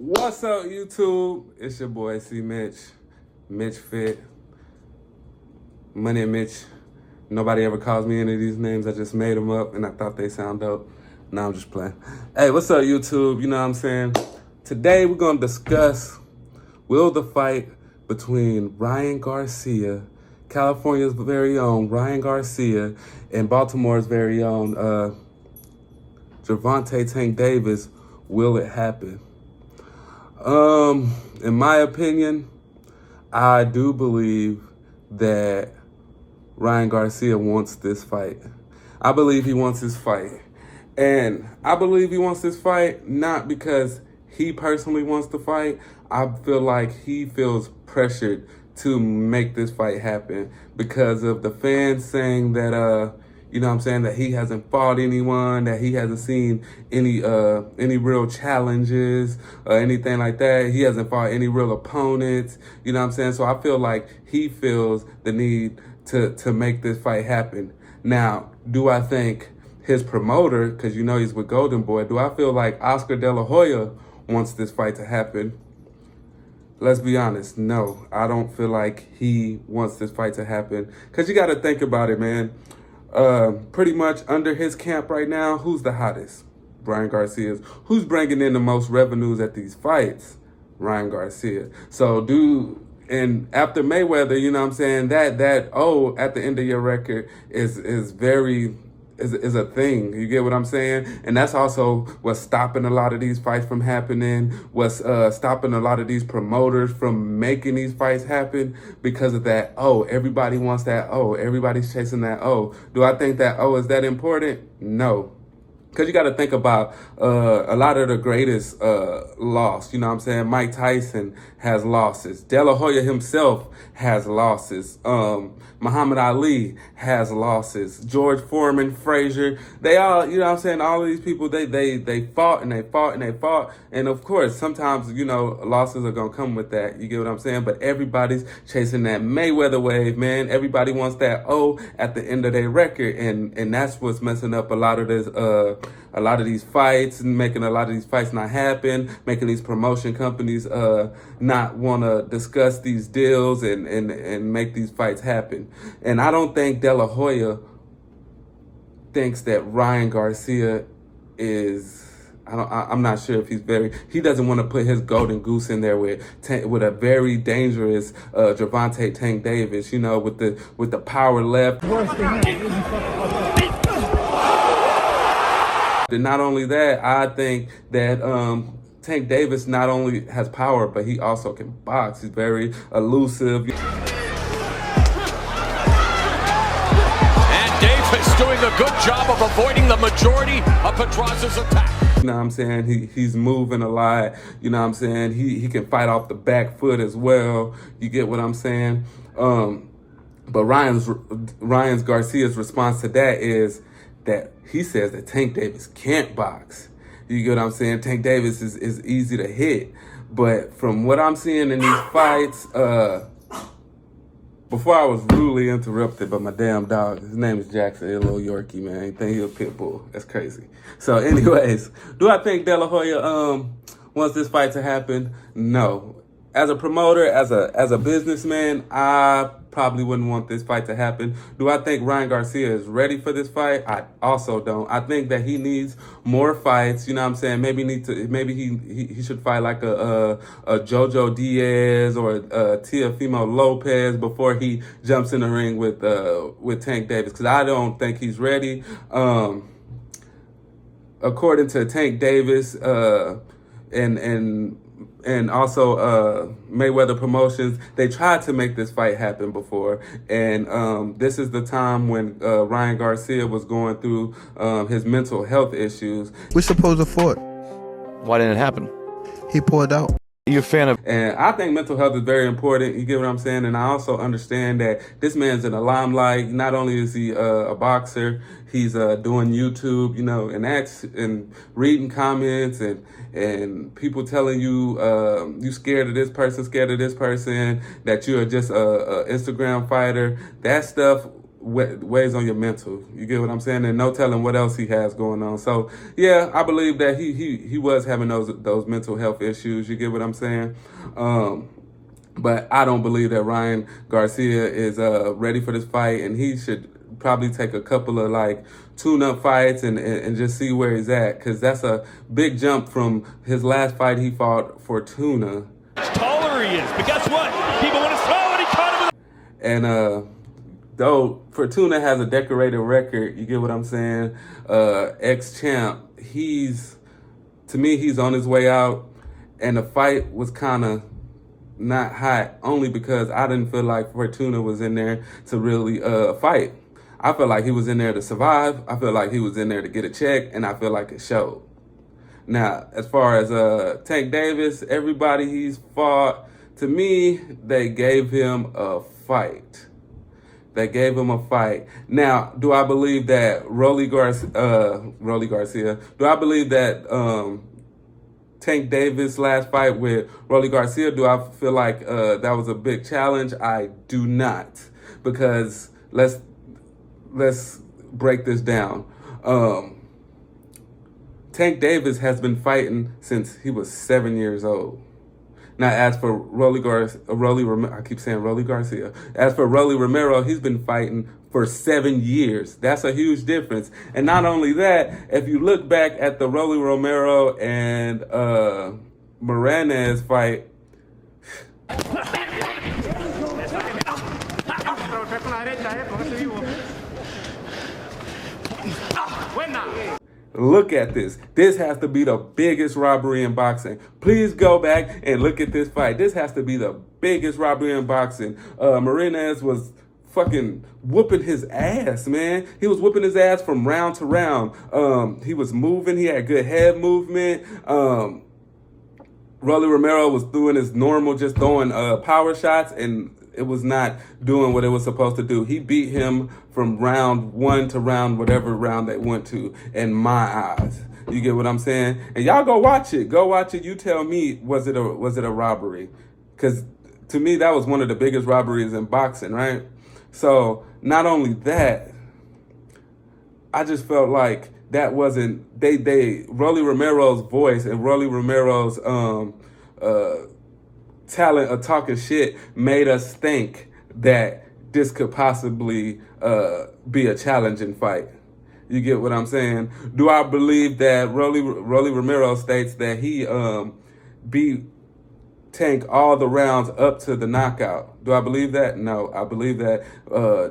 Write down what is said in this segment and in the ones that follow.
What's up, YouTube? It's your boy C Mitch, Mitch Fit, Money and Mitch. Nobody ever calls me any of these names. I just made them up and I thought they sound dope. Now I'm just playing. Hey, what's up, YouTube? You know what I'm saying? Today we're gonna discuss will the fight between Ryan Garcia, California's very own Ryan Garcia, and Baltimore's very own Gervonta Tank Davis, will it happen? In my opinion, I do believe that Ryan Garcia wants this fight. I believe he wants this fight. And I believe he wants this fight not because he personally wants to fight. I feel like he feels pressured to make this fight happen because of the fans saying that you know what I'm saying, that he hasn't fought anyone, that he hasn't seen any real challenges or anything like that. He hasn't fought any real opponents, you know what I'm saying? So I feel like he feels the need to make this fight happen. Now, do I think his promoter, because you know he's with Golden Boy, do I feel like Oscar De La Hoya wants this fight to happen? Let's be honest, no. I don't feel like he wants this fight to happen. Because you got to think about it, man. Pretty much under his camp right now, who's the hottest? Ryan Garcia. Who's bringing in the most revenues at these fights? Ryan Garcia. So and after Mayweather, you know what I'm saying, that at the end of your record is a thing. You get what I'm saying? And that's also what's stopping a lot of these fights from happening, what's stopping a lot of these promoters from making these fights happen because of that. Everybody wants that. Everybody's chasing that. Do I think that is that important? No. Because you got to think about a lot of the greatest loss. You know what I'm saying? Mike Tyson has losses. De La Hoya himself has losses. Muhammad Ali has losses. George Foreman, Frazier, they all, you know what I'm saying? All of these people, they fought and they fought and they fought. And of course, sometimes, you know, losses are going to come with that. You get what I'm saying? But everybody's chasing that Mayweather wave, man. Everybody wants that at the end of their record. And that's what's messing up a lot of these fights and making a lot of these fights not happen, making these promotion companies not want to discuss these deals and make these fights happen. And I don't think De La Hoya thinks that Ryan Garcia is, I'm not sure if he doesn't want to put his golden goose in there with a very dangerous Gervonta Tank Davis, you know, with the power left. And not only that, I think that Tank Davis not only has power, but he also can box. He's very elusive. And Davis doing a good job of avoiding the majority of Pedraza's attack. You know what I'm saying? He's moving a lot. You know what I'm saying? He can fight off the back foot as well. You get what I'm saying? But Ryan Garcia's response to that is that he says that Tank Davis can't box. You get what I'm saying? Tank Davis is easy to hit. But from what I'm seeing in these fights, before I was rudely interrupted by my damn dog. His name is Jackson, a little Yorkie, man. He think he a pit bull. That's crazy. So anyways, do I think De La Hoya wants this fight to happen? No. As a promoter, as a businessman, I probably wouldn't want this fight to happen. Do I think Ryan Garcia is ready for this fight? I also don't. I think that he needs more fights. You know what I'm saying? Maybe he should fight like a Jojo Diaz or a Teofimo Lopez before he jumps in the ring with Tank Davis, because I don't think he's ready. According to Tank Davis and also Mayweather Promotions, they tried to make this fight happen before. And this is the time when Ryan Garcia was going through his mental health issues. We're supposed to fought. Why didn't it happen? He pulled out. You a fan of? And I think mental health is very important. You get what I'm saying? And I also understand that this man's in the limelight. Not only is he a boxer, he's doing YouTube, you know, and reading comments and people telling you you scared of this person, that you are just a Instagram fighter. That stuff weighs on your mental. You get what I'm saying? And no telling what else he has going on. So yeah, I believe that he was having those mental health issues. You get what I'm saying? But I don't believe that Ryan Garcia is ready for this fight, and he should probably take a couple of like tune-up fights and just see where he's at, because that's a big jump from his last fight he fought Fortuna. Taller he is, but guess what? People want to throw, and he caught him. And though Fortuna has a decorated record, you get what I'm saying? Ex-champ, to me, he's on his way out, and the fight was kind of not hot, only because I didn't feel like Fortuna was in there to really fight. I felt like he was in there to survive. I feel like he was in there to get a check, and I feel like it showed. Now, as far as Tank Davis, everybody he's fought, to me, they gave him a fight. They gave him a fight. Now, do I believe that Rolly Garcia? Do I believe that Tank Davis' last fight with Rolly Garcia, do I feel like that was a big challenge? I do not, because let's break this down. Tank Davis has been fighting since he was 7 years old. Now, as for Rolly Garcia. As for Rolly Romero, he's been fighting for 7 years. That's a huge difference. And not only that, if you look back at the Rolly Romero and Moranes fight, look at this. This has to be the biggest robbery in boxing. Please go back and look at this fight. This has to be the biggest robbery in boxing. Moranes was fucking whooping his ass, man. He was whooping his ass from round to round. He was moving. He had good head movement. Rolly Romero was doing his normal, just throwing power shots, and it was not doing what it was supposed to do. He beat him from round 1 to round whatever round they went to, in my eyes. You get what I'm saying? And y'all go watch it. Go watch it. You tell me, was it a robbery? Because to me, that was one of the biggest robberies in boxing, right? So not only that, I just felt like that wasn't Rolly Romero's voice and Rolly Romero's talent of talking shit made us think that this could possibly be a challenging fight. You get what I'm saying? Do I believe that Rolly Romero states that he beat Tank all the rounds up to the knockout? Do I believe that? No, I believe that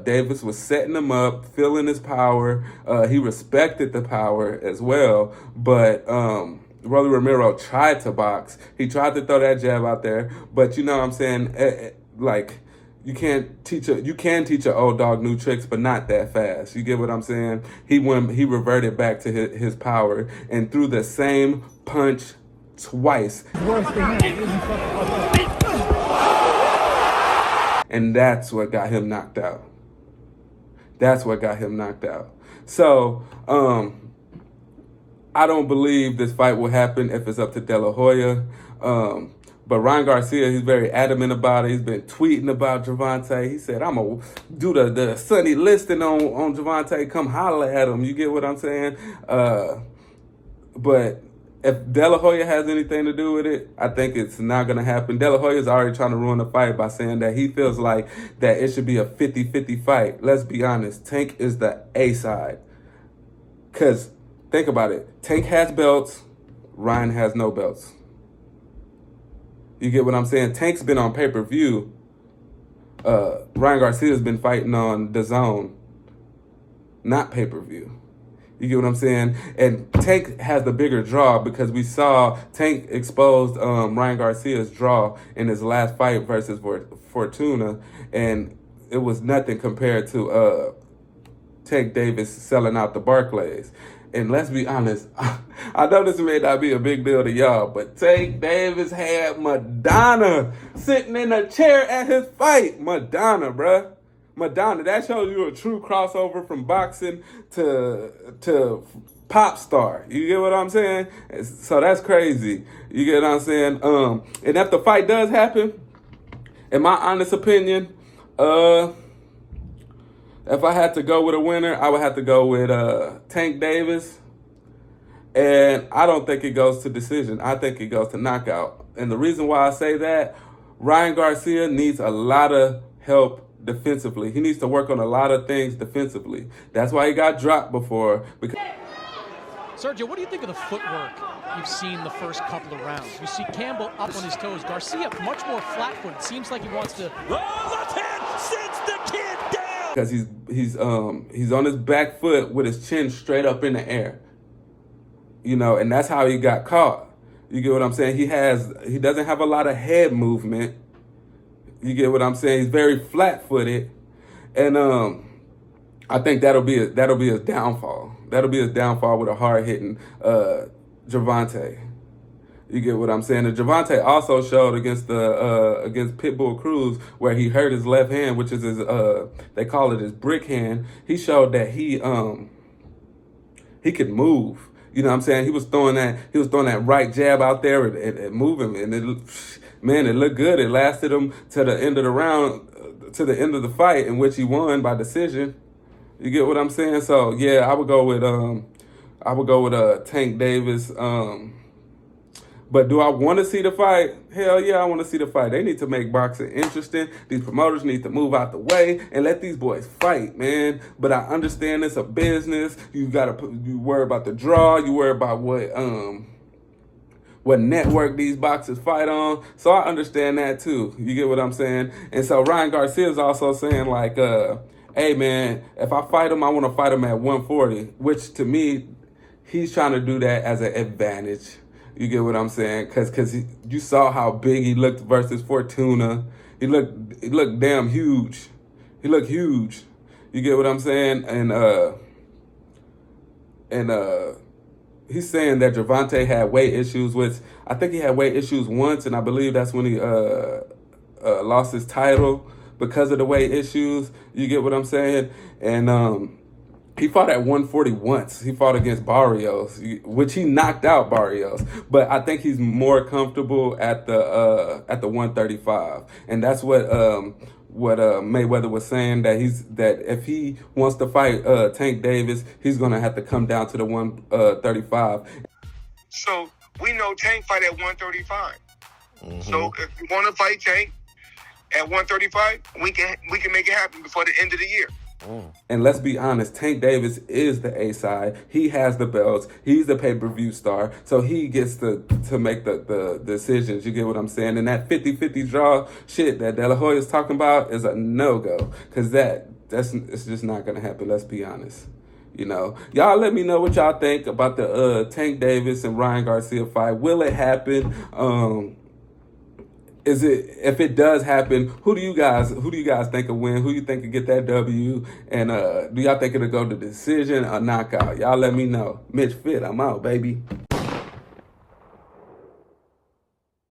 Davis was setting him up, feeling his power. He respected the power as well, but Rolly Romero tried to box. He tried to throw that jab out there, but you know what I'm saying? Like, you can teach an old dog new tricks, but not that fast. You get what I'm saying? He reverted back to his power and threw the same punch twice. And that's what got him knocked out. That's what got him knocked out. So, I don't believe this fight will happen if it's up to De La Hoya. But Ryan Garcia, he's very adamant about it. He's been tweeting about Gervonta. He said, I'm going to do the Sonny Liston on Gervonta. Come holler at him. You get what I'm saying? But if De La Hoya has anything to do with it, I think it's not going to happen. De La Hoya is already trying to ruin the fight by saying that he feels like that it should be a 50-50 fight. Let's be honest. Tank is the A side. Because think about it. Tank has belts. Ryan has no belts. You get what I'm saying? Tank's been on pay-per-view. Ryan Garcia's been fighting on DAZN, not pay-per-view. You get what I'm saying? And Tank has the bigger draw because we saw Tank exposed Ryan Garcia's draw in his last fight versus Fortuna, and it was nothing compared to Tank Davis selling out the Barclays. And let's be honest, I know this may not be a big deal to y'all, but Tank Davis had Madonna sitting in a chair at his fight. Madonna, bruh. Madonna. That shows you a true crossover from boxing to pop star. You get what I'm saying? So that's crazy. You get what I'm saying? And if the fight does happen, in my honest opinion, if If I had to go with a winner, I would have to go with Tank Davis. And I don't think it goes to decision. I think it goes to knockout. And the reason why I say that, Ryan Garcia needs a lot of help defensively. He needs to work on a lot of things defensively. That's why he got dropped before. Sergio, what do you think of the footwork you've seen the first couple of rounds? You see Campbell up on his toes. Garcia much more flat-footed. Seems like he wants to... left hand sends the kid down. Because he's on his back foot with his chin straight up in the air. You know, and that's how he got caught. You get what I'm saying? He doesn't have a lot of head movement. You get what I'm saying? He's very flat-footed, and I think that'll be his downfall. That'll be his downfall with a hard-hitting Gervonta. You get what I'm saying? And Gervonta also showed against Pitbull Cruz where he hurt his left hand, which is his they call it his brick hand. He showed that he could move. You know what I'm saying? He was throwing that right jab out there and moving, and it looked good. It lasted him to the end of the round, to the end of the fight, in which he won by decision. You get what I'm saying? So yeah, I would go with Tank Davis. But do I want to see the fight? Hell yeah, I want to see the fight. They need to make boxing interesting. These promoters need to move out the way and let these boys fight, man. But I understand it's a business. You worry about the draw. You worry about what network these boxers fight on. So I understand that too. You get what I'm saying? And so Ryan Garcia is also saying like, hey man, if I fight him, I want to fight him at 140, which to me, he's trying to do that as an advantage. You get what I'm saying? Because you saw how big he looked versus Fortuna. He looked damn huge. He looked huge. You get what I'm saying? And he's saying that Gervonta had weight issues, which I think he had weight issues once, and I believe that's when he lost his title because of the weight issues. You get what I'm saying? And he fought at 140 once. He fought against Barrios, which he knocked out Barrios. But I think he's more comfortable at the 135, and that's what Mayweather was saying, that if he wants to fight Tank Davis, he's gonna have to come down to the 135. So we know Tank fight at 135. Mm-hmm. So if you want to fight Tank at 135, we can make it happen before the end of the year. And let's be honest, Tank Davis is the A-side. He has the belts. He's the pay-per-view star. So he gets to make the decisions. You get what I'm saying? And that 50-50 draw shit that De La Hoya's talking about is a no-go. Because it's just not going to happen. Let's be honest. You know, y'all let me know what y'all think about the Tank Davis and Ryan Garcia fight. Will it happen? If it does happen, who do you guys think will win? Who you think will get that W? And do y'all think it'll go to decision or knockout? Y'all let me know. Mitch Fit, I'm out, baby.